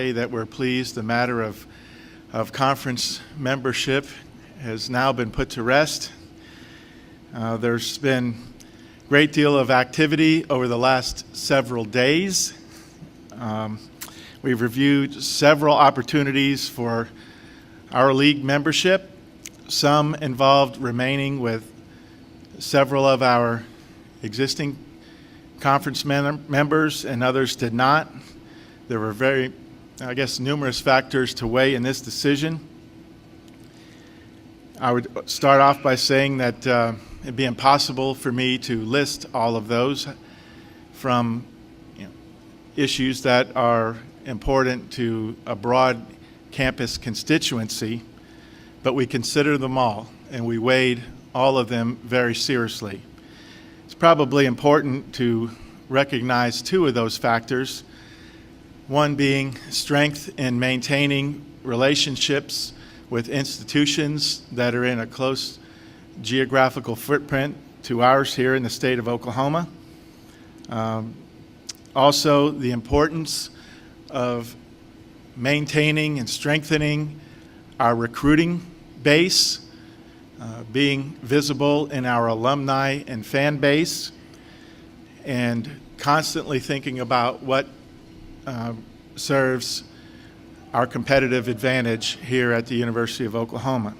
say that we're pleased the matter of conference membership has now been put to rest. There's been a great deal of activity over the last several days. We've reviewed several opportunities for our league membership. Some involved remaining with several of our existing conference members, and others did not. There were numerous factors to weigh in this decision. I would start off by saying that it'd be impossible for me to list all of those, from issues that are important to a broad campus constituency, but we consider them all, and we weighed all of them very seriously. It's probably important to recognize two of those factors, one being strength in maintaining relationships with institutions that are in a close geographical footprint to ours here in the state of Oklahoma. Also, the importance of maintaining and strengthening our recruiting base, being visible in our alumni and fan base, and constantly thinking about what serves our competitive advantage here at the University of Oklahoma.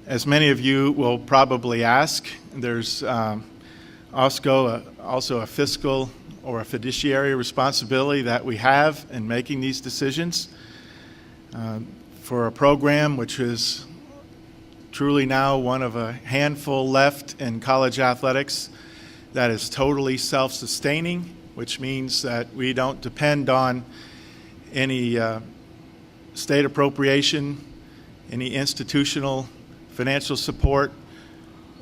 As many of you will probably ask, there's also a fiscal or a fiduciary responsibility that we have in making these decisions for a program which is truly now one of a handful left in college athletics that is totally self-sustaining, which means that we don't depend on any state appropriation, any institutional financial support,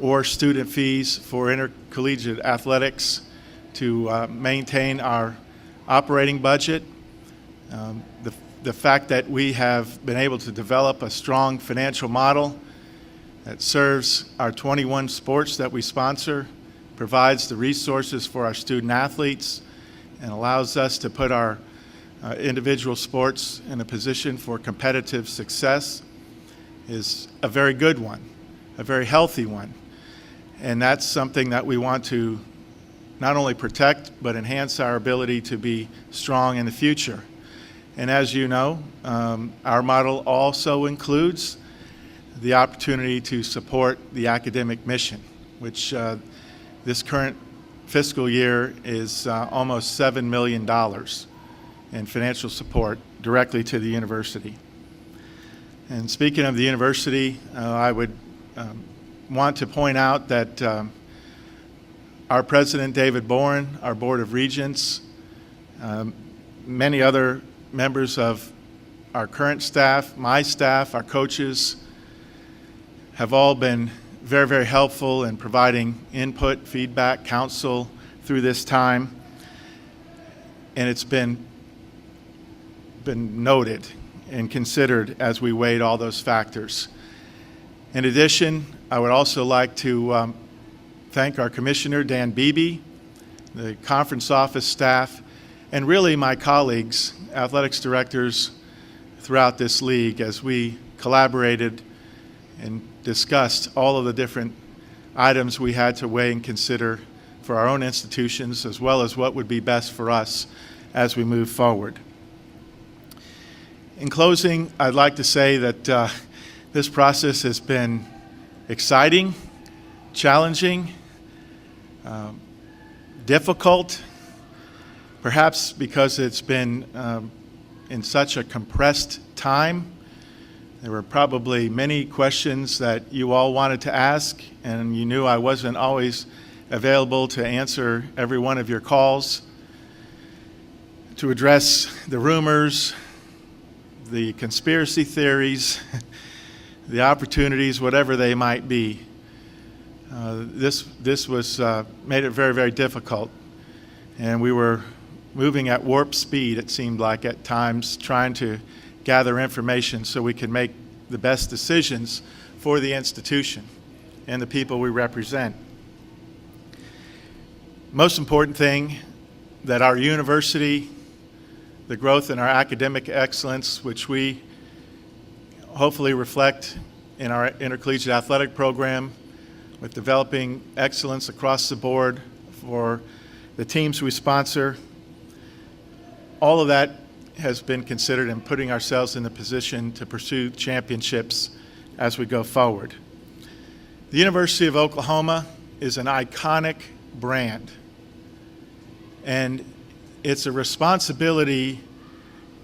or student fees for intercollegiate athletics to maintain our operating budget. The fact that we have been able to develop a strong financial model that serves our 21 sports that we sponsor, provides the resources for our student athletes, and allows us to put our individual sports in a position for competitive success is a very good one, a very healthy one. And that's something that we want to not only protect, but enhance our ability to be strong in the future. And as you know, our model also includes the opportunity to support the academic mission, which this current fiscal year is almost $7 million in financial support directly to the university. And speaking of the university, I would want to point out that our president, David Boren, our board of regents, many other members of our current staff, my staff, our coaches, have all been very, very helpful in providing input, feedback, counsel through this time. And it's been noted and considered as we weighed all those factors. In addition, I would also like to thank our commissioner, Dan Beebe, the conference office staff, and really my colleagues, athletics directors throughout this league, as we collaborated and discussed all of the different items we had to weigh and consider for our own institutions, as well as what would be best for us as we move forward. In closing, I'd like to say that this process has been exciting, challenging, difficult, perhaps because it's been in such a compressed time. There were probably many questions that you all wanted to ask, and you knew I wasn't always available to answer every one of your calls, to address the rumors, the conspiracy theories, the opportunities, whatever they might be. This was made it very, very difficult, and we were moving at warp speed, it seemed like at times, trying to gather information so we could make the best decisions for the institution and the people we represent. Most important thing, that our university, the growth in our academic excellence, which we hopefully reflect in our intercollegiate athletic program, with developing excellence across the board for the teams we sponsor. All of that has been considered in putting ourselves in the position to pursue championships as we go forward. The University of Oklahoma is an iconic brand, and it's a responsibility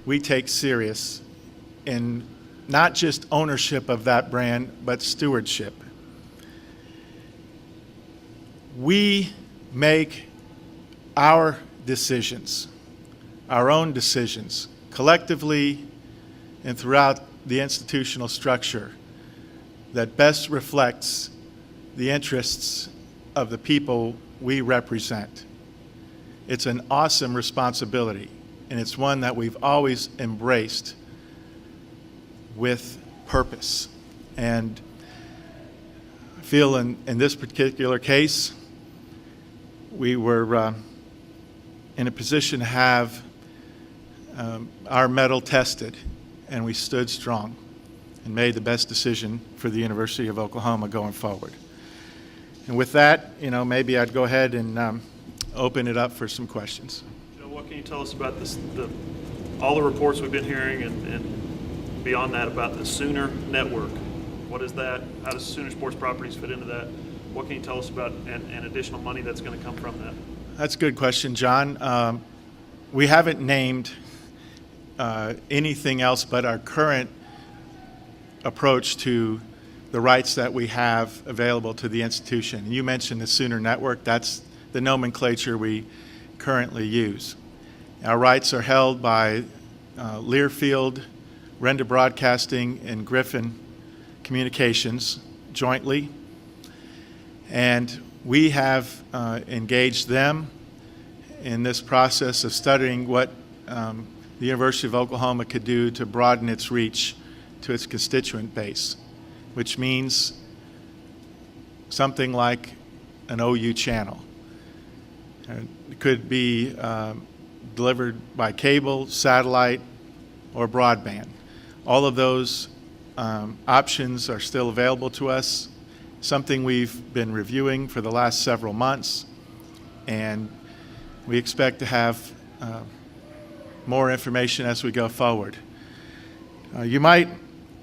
we take serious in not just ownership of that brand, but stewardship. We make our decisions, our own decisions, collectively and throughout the institutional structure that best reflects the interests of the people we represent. It's an awesome responsibility, and it's one that we've always embraced with purpose. And I feel in this particular case, we were in a position to have our mettle tested, and we stood strong and made the best decision for the University of Oklahoma going forward. And with that, maybe I'd go ahead and open it up for some questions. Joe, what can you tell us about this, all the reports we've been hearing and beyond that about the Sooner Network? What is that? How does Sooner Sports Properties fit into that? What can you tell us about and additional money that's going to come from that? That's a good question, John. We haven't named anything else but our current approach to the rights that we have available to the institution. You mentioned the Sooner Network. That's the nomenclature we currently use. Our rights are held by Learfield, Renda Broadcasting, and Griffin Communications jointly. And we have engaged them in this process of studying what the University of Oklahoma could do to broaden its reach to its constituent base, which means something like an OU channel. It could be delivered by cable, satellite, or broadband. All of those options are still available to us, something we've been reviewing for the last several months, and we expect to have more information as we go forward. You might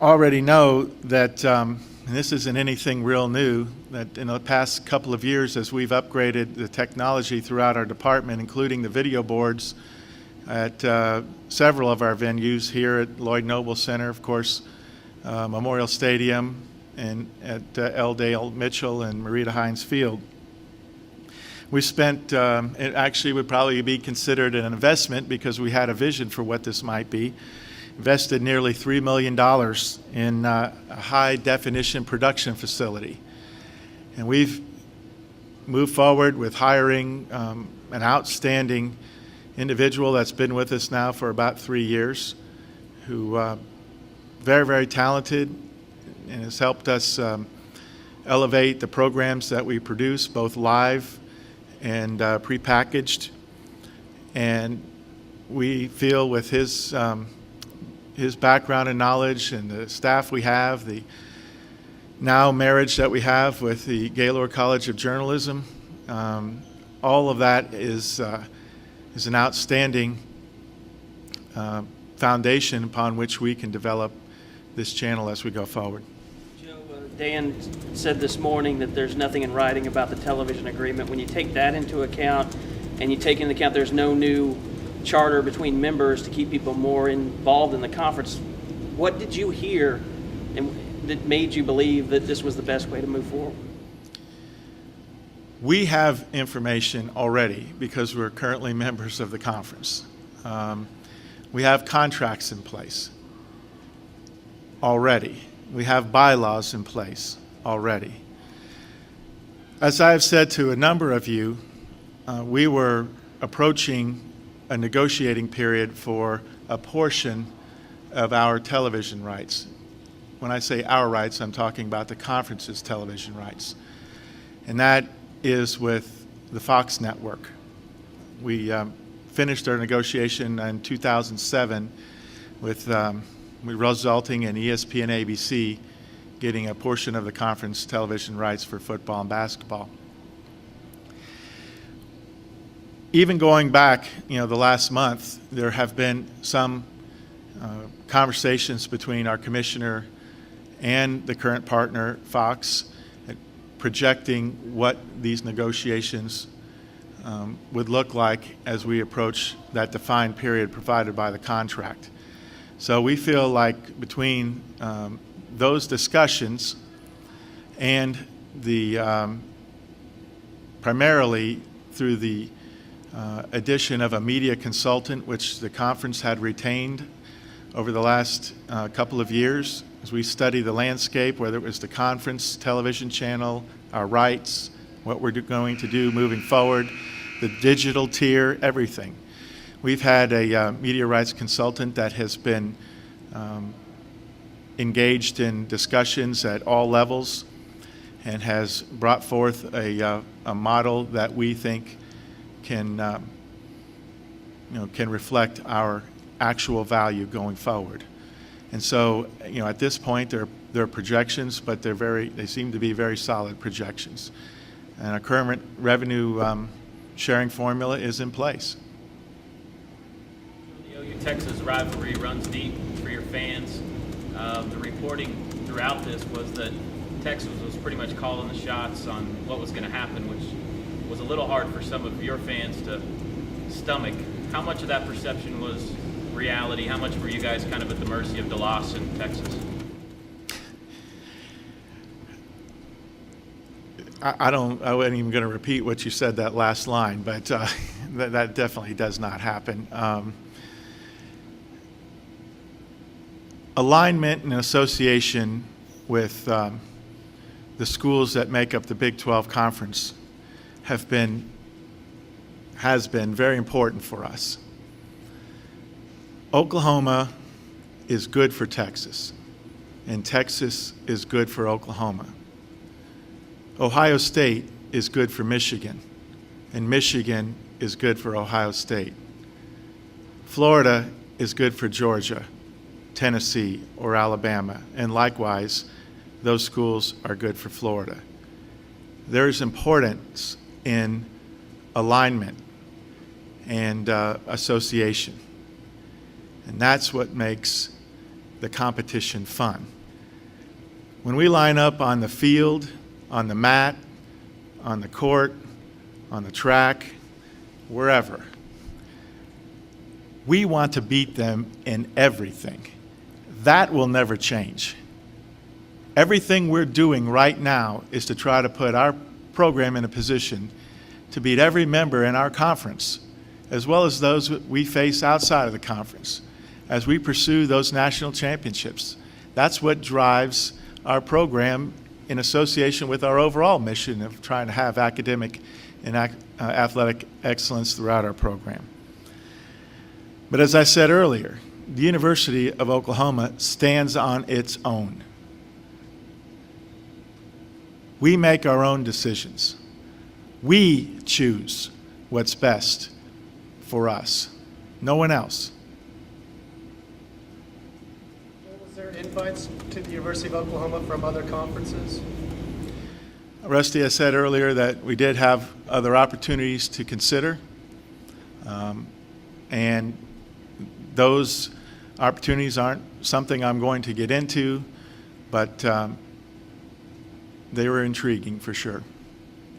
already know that, and this isn't anything real new, that in the past couple of years as we've upgraded the technology throughout our department, including the video boards at several of our venues here at Lloyd Noble Center, of course, Memorial Stadium, and at L. Dale Mitchell and Marita Hines Field. We spent, it actually would probably be considered an investment because we had a vision for what this might be, invested nearly $3 million in a high-definition production facility. And we've moved forward with hiring an outstanding individual that's been with us now for about 3 years, who very, very talented and has helped us elevate the programs that we produce, both live and prepackaged. And we feel with his background and knowledge and the staff we have, the now marriage that we have with the Gaylord College of Journalism, all of that is an outstanding foundation upon which we can develop this channel as we go forward. Joe, Dan said this morning that there's nothing in writing about the television agreement. When you take that into account, and you take into account there's no new charter between members to keep people more involved in the conference, what did you hear that made you believe that this was the best way to move forward? We have information already because we're currently members of the conference. We have contracts in place already. We have bylaws in place already. As I have said to a number of you, we were approaching a negotiating period for a portion of our television rights. When I say our rights, I'm talking about the conference's television rights. And that is with the Fox network. We finished our negotiation in 2007 with resulting in ESPN ABC getting a portion of the conference television rights for football and basketball. Even going back, the last month, there have been some conversations between our commissioner and the current partner, Fox, projecting what these negotiations would look like as we approach that defined period provided by the contract. So we feel like between those discussions and the primarily through the addition of a media consultant, which the conference had retained over the last couple of years, as we study the landscape, whether it was the conference television channel, our rights, what we're going to do moving forward, the digital tier, everything. We've had a media rights consultant that has been engaged in discussions at all levels and has brought forth a model that we think can reflect our actual value going forward. And so, at this point, they're projections, but they seem to be very solid projections. And our current revenue sharing formula is in place. The OU-Texas rivalry runs deep for your fans. The reporting throughout this was that Texas was pretty much calling the shots on what was going to happen, which was a little hard for some of your fans to stomach. How much of that perception was reality? How much were you guys kind of at the mercy of DeLoss in Texas? I wasn't even going to repeat what you said that last line, but that definitely does not happen. Alignment and association with the schools that make up the Big 12 Conference has been very important for us. Oklahoma is good for Texas, and Texas is good for Oklahoma. Ohio State is good for Michigan, and Michigan is good for Ohio State. Florida is good for Georgia, Tennessee, or Alabama, and likewise, those schools are good for Florida. There's importance in alignment and association, and that's what makes the competition fun. When we line up on the field, on the mat, on the court, on the track, wherever, we want to beat them in everything. That will never change. Everything we're doing right now is to try to put our program in a position to beat every member in our conference, as well as those we face outside of the conference, as we pursue those national championships. That's what drives our program in association with our overall mission of trying to have academic and athletic excellence throughout our program. But as I said earlier, the University of Oklahoma stands on its own. We make our own decisions. We choose what's best for us, no one else. Was there invites to the University of Oklahoma from other conferences? Rusty, I said earlier that we did have other opportunities to consider, and those opportunities aren't something I'm going to get into, but they were intriguing for sure.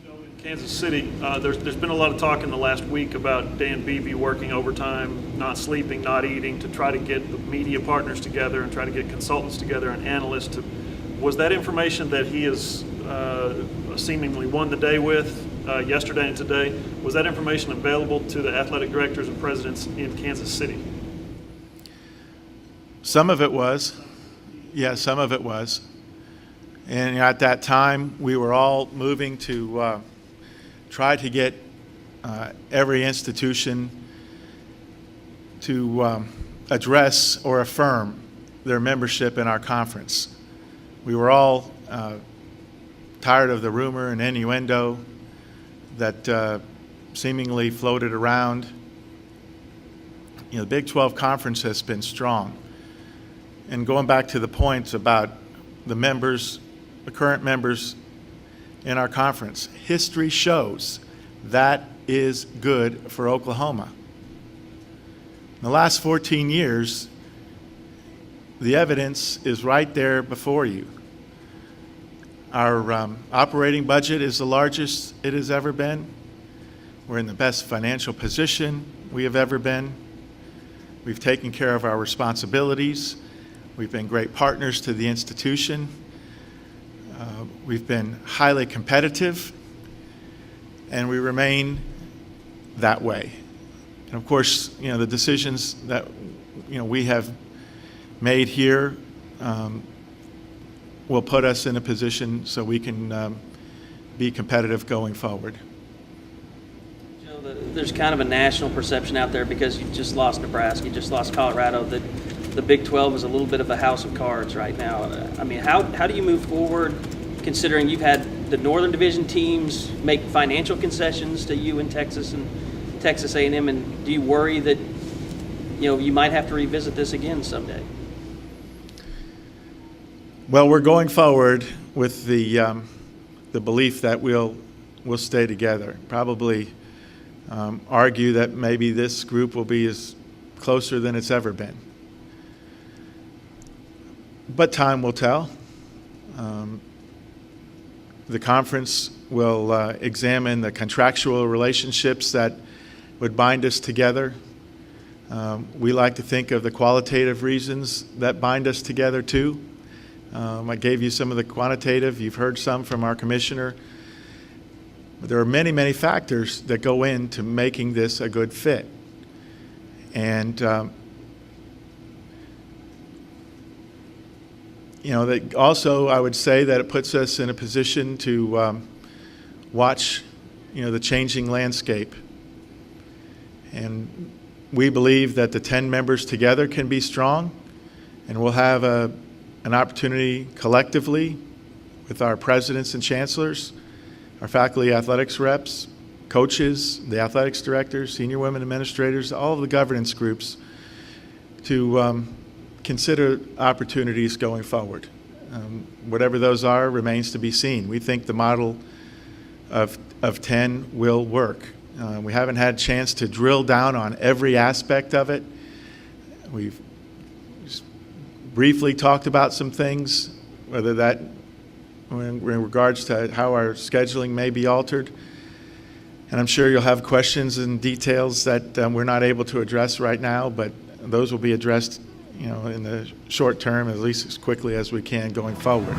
In Kansas City, there's been a lot of talk in the last week about Dan Beebe working overtime, not sleeping, not eating, to try to get the media partners together and try to get consultants together and analysts. Was that information that he has seemingly won the day with yesterday and today, was that information available to the athletic directors and presidents in Kansas City? Some of it was. Yeah, some of it was. And at that time, we were all moving to try to get every institution to address or affirm their membership in our conference. We were all tired of the rumor and innuendo that seemingly floated around the Big 12 Conference has been strong. And going back to the points about the members, the current members in our conference, history shows that is good for Oklahoma. In the last 14 years, the evidence is right there before you. Our operating budget is the largest it has ever been. We're in the best financial position we have ever been. We've taken care of our responsibilities. We've been great partners to the institution. We've been highly competitive, and we remain that way. And of course, the decisions that we have made here will put us in a position so we can be competitive going forward. There's kind of a national perception out there because you just lost Nebraska, you just lost Colorado, that the Big 12 is a little bit of a house of cards right now. I mean, how do you move forward considering you've had the Northern Division teams make financial concessions to you in Texas and Texas A&M, and do you worry that you might have to revisit this again someday? Well, we're going forward with the belief that we'll stay together. Probably argue that maybe this group will be as closer than it's ever been. But time will tell. The conference will examine the contractual relationships that would bind us together. We like to think of the qualitative reasons that bind us together too. I gave you some of the quantitative. You've heard some from our commissioner. But there are many, many factors that go into making this a good fit. And, that also I would say that it puts us in a position to watch, the changing landscape. And we believe that the 10 members together can be strong, and we'll have an opportunity collectively with our presidents and chancellors, our faculty athletics reps, coaches, the athletics directors, senior women administrators, all of the governance groups to consider opportunities going forward. Whatever those are remains to be seen. We think the model of 10 will work. We haven't had a chance to drill down on every aspect of it. We've just briefly talked about some things, whether that in regards to how our scheduling may be altered. And I'm sure you'll have questions and details that we're not able to address right now, but those will be addressed in the short term, at least as quickly as we can going forward.